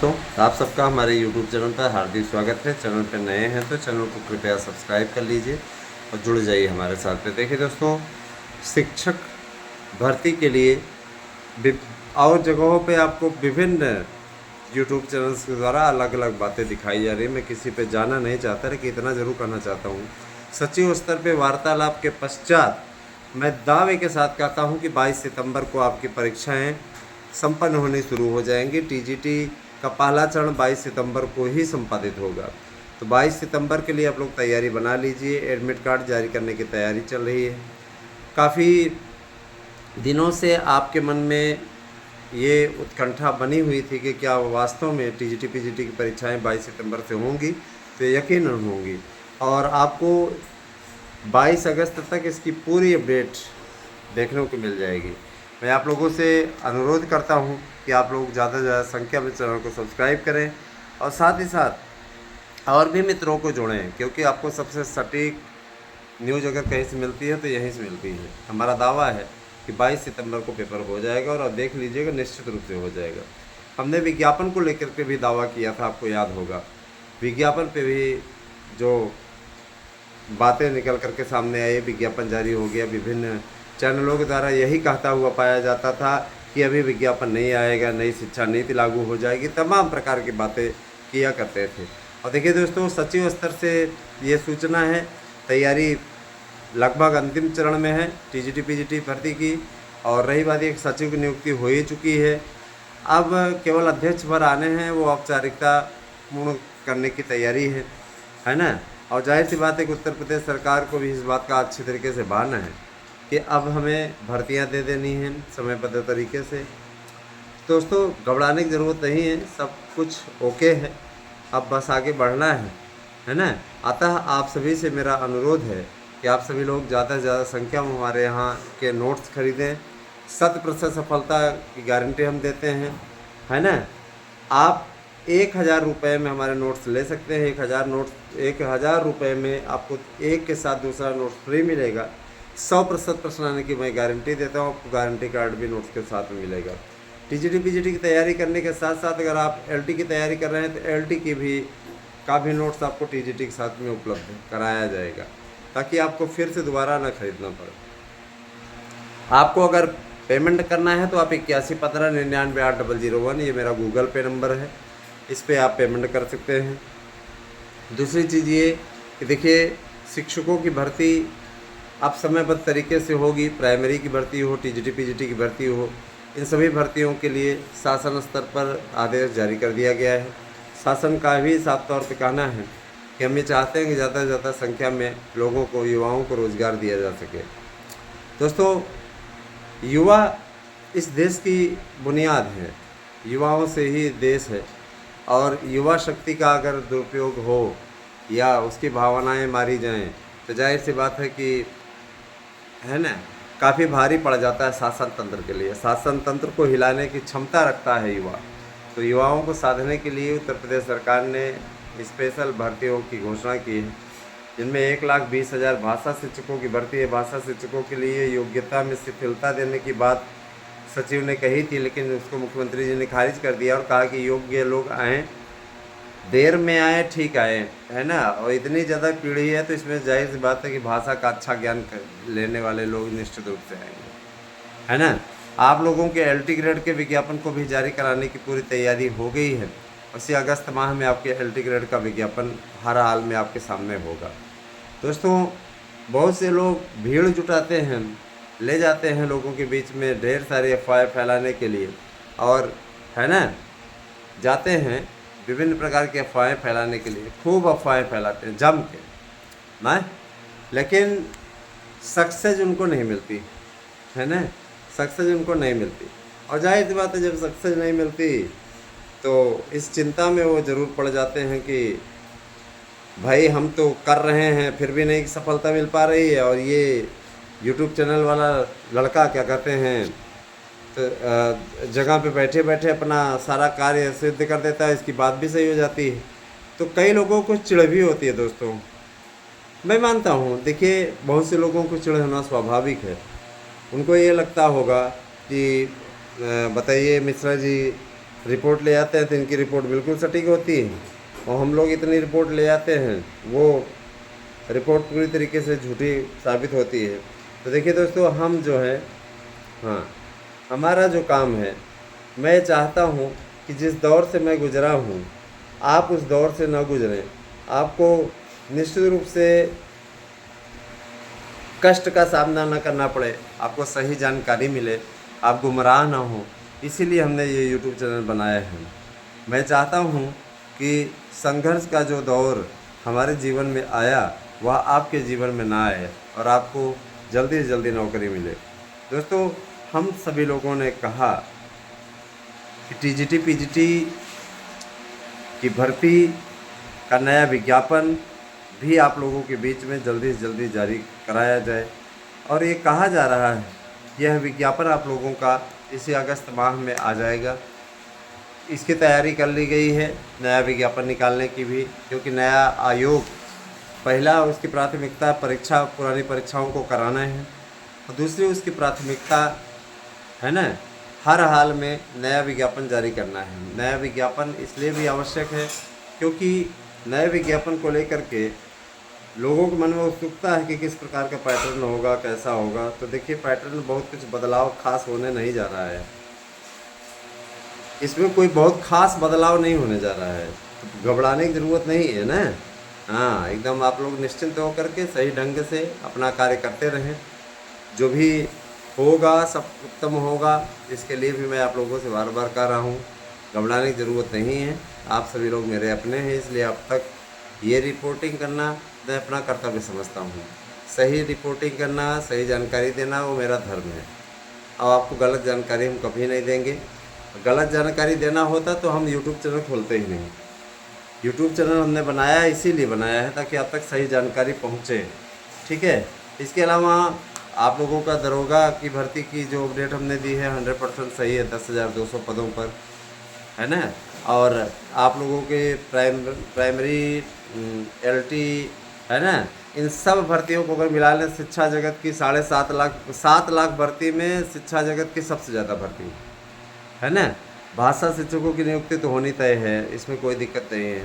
दोस्तों, आप सबका हमारे YouTube चैनल पर हार्दिक स्वागत है। चैनल पर नए हैं तो चैनल को कृपया सब्सक्राइब कर लीजिए और जुड़ जाइए हमारे साथ में। देखिए दोस्तों, शिक्षक भर्ती के लिए और जगहों पे आपको विभिन्न YouTube चैनल्स के द्वारा अलग अलग बातें दिखाई जा रही है। मैं किसी पे जाना नहीं चाहता, लेकिन इतना ज़रूर कहना चाहता हूँ, सचिव स्तर पे वार्तालाप के पश्चात मैं दावे के साथ कहता हूँ कि 22 सितंबर को आपकी परीक्षाएं संपन्न होनी शुरू हो जाएंगी। टीजीटी का पहला चरण 22 सितंबर को ही संपादित होगा। तो 22 सितंबर के लिए आप लोग तैयारी बना लीजिए। एडमिट कार्ड जारी करने की तैयारी चल रही है। काफ़ी दिनों से आपके मन में ये उत्कंठा बनी हुई थी कि क्या वास्तव में टीजीटी पीजीटी की परीक्षाएं 22 सितंबर से होंगी, तो यकीनन होंगी और आपको 22 अगस्त तक इसकी पूरी अपडेट देखने को मिल जाएगी। मैं आप लोगों से अनुरोध करता हूं कि आप लोग ज़्यादा से ज़्यादा संख्या में चैनल को सब्सक्राइब करें और साथ ही साथ और भी मित्रों को जोड़ें, क्योंकि आपको सबसे सटीक न्यूज़ अगर कहीं से मिलती है तो यहीं से मिलती है। हमारा दावा है कि 22 सितंबर को पेपर हो जाएगा और आप देख लीजिएगा, निश्चित रूप से हो जाएगा। हमने विज्ञापन को लेकर के भी दावा किया था, आपको याद होगा। विज्ञापन पे भी जो बातें निकल करके सामने आई, विज्ञापन जारी हो गया। विभिन्न चैनलों के द्वारा यही कहता हुआ पाया जाता था कि अभी विज्ञापन नहीं आएगा, नई शिक्षा नीति लागू हो जाएगी, तमाम प्रकार की बातें किया करते थे। और देखिए दोस्तों, सचिव स्तर से ये सूचना है, तैयारी लगभग अंतिम चरण में है टीजीटी पीजीटी भर्ती की। और रही बात, एक सचिव की नियुक्ति हो ही चुकी है। अब केवल अध्यक्ष भर आने हैं, वो औपचारिकता पूर्ण करने की तैयारी है ना। और जाहिर सी बात है कि उत्तर प्रदेश सरकार को भी इस बात का अच्छे तरीके से भान है कि अब हमें भर्तियां दे देनी हैं समयबद्ध तरीके से। दोस्तों, घबराने की ज़रूरत नहीं है, सब कुछ ओके है, अब बस आगे बढ़ना है ना। अतः आप सभी से मेरा अनुरोध है कि आप सभी लोग ज़्यादा से ज़्यादा संख्या में हमारे यहाँ के नोट्स खरीदें। 100% सफलता की गारंटी हम देते हैं, है ना। आप 1000 रुपये में हमारे नोट्स ले सकते हैं। 1000 रुपये में आपको एक के साथ दूसरा नोट्स फ्री मिलेगा। 100% प्रश्न आने की मैं गारंटी देता हूँ। आपको गारंटी कार्ड भी नोट्स के साथ में मिलेगा। टीजीटी पीजीटी की तैयारी करने के साथ साथ अगर आप एलटी की तैयारी कर रहे हैं तो एलटी की भी काफ़ी नोट्स आपको टीजीटी के साथ में उपलब्ध कराया जाएगा, ताकि आपको फिर से दोबारा ना खरीदना पड़े। आपको अगर पेमेंट करना है तो आप 8115998001, ये मेरा गूगल पे नंबर है, इस पर आप पेमेंट कर सकते हैं। दूसरी चीज़ ये कि देखिए, शिक्षकों की भर्ती अब समयबद्ध तरीके से होगी। प्राइमरी की भर्ती हो, टीजीटी पीजीटी की भर्ती हो, इन सभी भर्तियों के लिए शासन स्तर पर आदेश जारी कर दिया गया है। शासन का भी साफ तौर पे कहना है कि हम ये चाहते हैं कि ज़्यादा से ज़्यादा संख्या में लोगों को, युवाओं को रोज़गार दिया जा सके। दोस्तों, युवा इस देश की बुनियाद है, युवाओं से ही देश है। और युवा शक्ति का अगर दुरुपयोग हो या उसकी भावनाएं मारी जाएं तो जाहिर सी बात है कि, है ना, काफ़ी भारी पड़ जाता है शासन तंत्र के लिए। शासन तंत्र को हिलाने की क्षमता रखता है युवा। तो युवाओं को साधने के लिए उत्तर प्रदेश सरकार ने स्पेशल भर्तियों की घोषणा की है, जिनमें 1,20,000 भाषा शिक्षकों की भर्ती है। भाषा शिक्षकों के लिए योग्यता में शिथिलता देने की बात सचिव ने कही थी, लेकिन उसको मुख्यमंत्री जी ने खारिज कर दिया और कहा कि योग्य लोग आएँ, देर में आए ठीक आए, है ना। और इतनी ज़्यादा पीढ़ी है तो इसमें जाहिर सी बात है कि भाषा का अच्छा ज्ञान लेने वाले लोग निश्चित रूप से आएंगे, है ना। आप लोगों के एलटी ग्रेड के विज्ञापन को भी जारी कराने की पूरी तैयारी हो गई है। उसी अगस्त माह में आपके एलटी ग्रेड का विज्ञापन हर हाल में आपके सामने होगा। दोस्तों, बहुत से लोग भीड़ जुटाते हैं, ले जाते हैं लोगों के बीच में ढेर सारी अफवाहें फैलाने के लिए, और है ना, जाते हैं विभिन्न प्रकार की अफवाहें फैलाने के लिए, खूब अफवाहें फैलाते हैं जम के ना, लेकिन सक्सेस उनको नहीं मिलती, है ना, सक्सेस उनको नहीं मिलती। और जाहिर सी बात है, जब सक्सेस नहीं मिलती तो इस चिंता में वो ज़रूर पड़ जाते हैं कि भाई हम तो कर रहे हैं फिर भी नहीं सफलता मिल पा रही है, और ये यूट्यूब चैनल वाला लड़का क्या कहते हैं, तो जगह पे बैठे बैठे अपना सारा कार्य सिद्ध कर देता है, इसकी बात भी सही हो जाती है। तो कई लोगों को चिढ़ भी होती है। दोस्तों, मैं मानता हूँ, देखिए, बहुत से लोगों को चिढ़ होना स्वाभाविक है। उनको ये लगता होगा कि बताइए मिश्रा जी, रिपोर्ट ले आते हैं तो इनकी रिपोर्ट बिल्कुल सटीक होती है, और हम लोग इतनी रिपोर्ट ले आते हैं वो रिपोर्ट पूरी तरीके से झूठी साबित होती है। तो देखिए दोस्तों, हम जो है, हाँ, हमारा जो काम है, मैं चाहता हूँ कि जिस दौर से मैं गुज़रा हूँ आप उस दौर से ना गुज़रें। आपको निश्चित रूप से कष्ट का सामना न करना पड़े, आपको सही जानकारी मिले, आप गुमराह ना हो, इसीलिए हमने ये यूट्यूब चैनल बनाया है। मैं चाहता हूँ कि संघर्ष का जो दौर हमारे जीवन में आया वह आपके जीवन में ना आए और आपको जल्दी से जल्दी नौकरी मिले। दोस्तों, हम सभी लोगों ने कहा कि टीजीटी पीजीटी की भर्ती का नया विज्ञापन भी आप लोगों के बीच में जल्दी से जल्दी जारी कराया जाए, और ये कहा जा रहा है यह विज्ञापन आप लोगों का इसी अगस्त माह में आ जाएगा। इसकी तैयारी कर ली गई है नया विज्ञापन निकालने की भी, क्योंकि नया आयोग, पहला उसकी प्राथमिकता परीक्षा, पुरानी परीक्षाओं को कराना है, और दूसरी उसकी प्राथमिकता है ना, हर हाल में नया विज्ञापन जारी करना है। नया विज्ञापन इसलिए भी आवश्यक है क्योंकि नए विज्ञापन को लेकर के लोगों के मन में उत्सुकता है कि किस प्रकार का पैटर्न होगा, कैसा होगा। तो देखिए, पैटर्न में बहुत कुछ बदलाव खास होने नहीं जा रहा है, इसमें कोई बहुत खास बदलाव नहीं होने जा रहा है, तो घबराने की ज़रूरत नहीं है ना। हाँ, एकदम आप लोग निश्चिंत होकर के सही ढंग से अपना कार्य करते रहें, जो भी होगा सब उत्तम होगा। इसके लिए भी मैं आप लोगों से बार बार कह रहा हूँ, घबराने की ज़रूरत नहीं है। आप सभी लोग मेरे अपने हैं, इसलिए अब तक ये रिपोर्टिंग करना मैं अपना कर्तव्य समझता हूँ। सही रिपोर्टिंग करना, सही जानकारी देना वो मेरा धर्म है। अब आपको गलत जानकारी हम कभी नहीं देंगे। गलत जानकारी देना होता तो हम यूट्यूब चैनल खोलते ही नहीं। यूट्यूब चैनल हमने बनाया इसीलिए बनाया है ताकि आप तक सही जानकारी पहुँचे, ठीक है। इसके अलावा आप लोगों का दरोगा की भर्ती की जो अपडेट हमने दी है 100% सही है, 10,200 पदों पर, है ना। और आप लोगों के प्राइमरी एलटी, है ना, इन सब भर्तियों को अगर मिला लें, शिक्षा जगत की 7.5 लाख भर्ती में शिक्षा जगत की सबसे ज़्यादा भर्ती है ना। भाषा शिक्षकों की नियुक्ति तो होनी तय है, इसमें कोई दिक्कत नहीं है।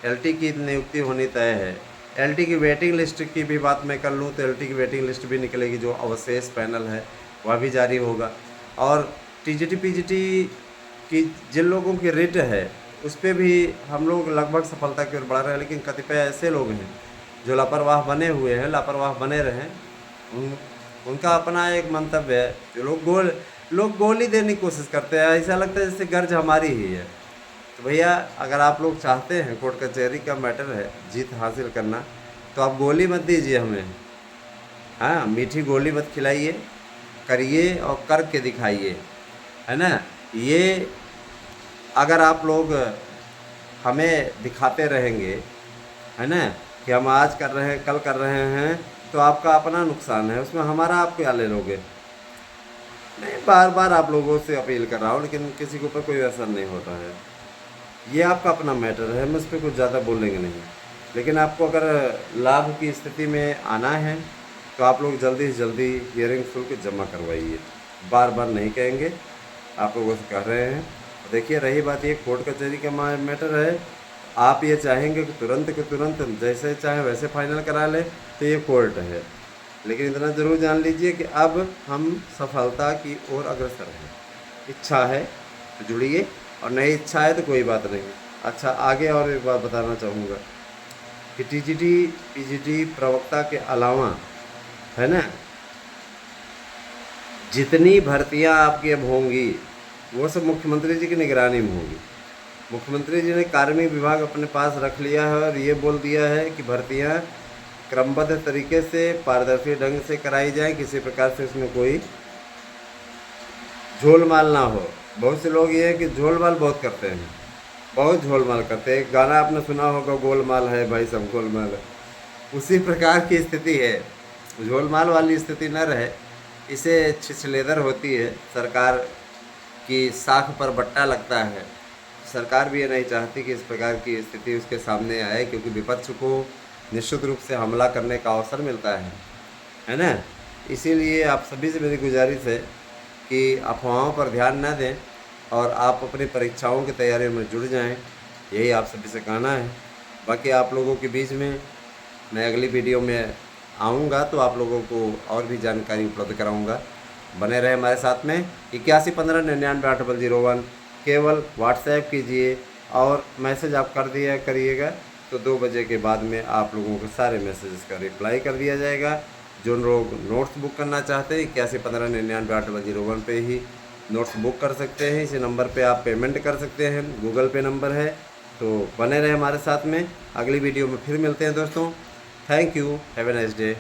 एलटी की नियुक्ति होनी तय है। एलटी की वेटिंग लिस्ट की भी बात मैं कर लूँ तो एलटी की वेटिंग लिस्ट भी निकलेगी, जो अवशेष पैनल है वह भी जारी होगा। और टीजीटी पीजीटी की जिन लोगों की रिट है उस पर भी हम लोग लगभग सफलता की ओर बढ़ रहे हैं, लेकिन कतिपय ऐसे लोग हैं जो लापरवाह बने हुए हैं, लापरवाह बने रहें। उनका अपना एक मंतव्य है। जो लोग गोली देने की कोशिश करते हैं, ऐसा लगता है जैसे गर्ज हमारी ही है। तो भैया, अगर आप लोग चाहते हैं, कोर्ट कचहरी का मैटर है जीत हासिल करना, तो आप गोली मत दीजिए हमें। हाँ, मीठी गोली मत खिलाइए, करिए और करके दिखाइए, है ना। ये अगर आप लोग हमें दिखाते रहेंगे, है ना, कि हम आज कर रहे हैं, कल कर रहे हैं, तो आपका अपना नुकसान है, उसमें हमारा आप क्या ले लोगे। नहीं, बार बार आप लोगों से अपील कर रहा हूँ, लेकिन किसी के ऊपर कोई असर नहीं होता है। ये आपका अपना मैटर है, हम उस पर कुछ ज़्यादा बोलेंगे नहीं। लेकिन आपको अगर लाभ की स्थिति में आना है तो आप लोग जल्दी से जल्दी हियरिंग शुल्क जमा करवाइए। बार बार नहीं कहेंगे, आप लोगों से कह रहे हैं। देखिए, रही बात ये कोर्ट कचहरी का मैटर है, आप ये चाहेंगे कि तुरंत जैसे चाहे वैसे फाइनल करा लें, तो ये कोर्ट है। लेकिन इतना ज़रूर जान लीजिए कि अब हम सफलता की ओर अग्रसर हैं। इच्छा है तो जुड़िए, और नहीं इच्छा है तो कोई बात नहीं। अच्छा, आगे और एक बात बताना चाहूँगा कि टीजीटी पीजीटी प्रवक्ता के अलावा, है ना, जितनी भर्तियां आपकी अब होंगी वो सब मुख्यमंत्री जी की निगरानी में होगी। मुख्यमंत्री जी ने कार्मिक विभाग अपने पास रख लिया है और ये बोल दिया है कि भर्तियां क्रमबद्ध तरीके से पारदर्शी ढंग से कराई जाए, किसी प्रकार से उसमें कोई झोलमाल ना हो। बहुत से लोग ये है कि झोलमाल बहुत करते हैं, बहुत झोलमाल करते हैं। एक गाना आपने सुना होगा, गोलमाल है भाई सब गोलमाल है, उसी प्रकार की स्थिति है। झोलमाल वाली स्थिति न रहे, इसे छिछलेदर होती है, सरकार की साख पर बट्टा लगता है। सरकार भी ये नहीं चाहती कि इस प्रकार की स्थिति उसके सामने आए, क्योंकि विपक्ष को निश्चित रूप से हमला करने का अवसर मिलता है ना। इसीलिए आप सभी से मेरी गुजारिश है कि अफवाहों पर ध्यान न दें, और आप अपनी परीक्षाओं की तैयारियों में जुड़ जाएं, यही आप सभी से कहना है। बाकी आप लोगों के बीच में मैं अगली वीडियो में आऊँगा तो आप लोगों को और भी जानकारी उपलब्ध कराऊँगा। बने रहे हमारे साथ में। 8115998001 केवल व्हाट्सएप कीजिए और मैसेज आप कर दिया करिएगा तो 2 बजे के बाद में आप लोगों के सारे मैसेजेस का रिप्लाई कर दिया जाएगा। जो लोग नोट्स बुक करना चाहते हैं 8115998001 पे ही नोट्स बुक कर सकते हैं। इसी नंबर पे आप पेमेंट कर सकते हैं, गूगल पे नंबर है। तो बने रहे हमारे साथ में। अगली वीडियो में फिर मिलते हैं दोस्तों। Thank you, have a nice day.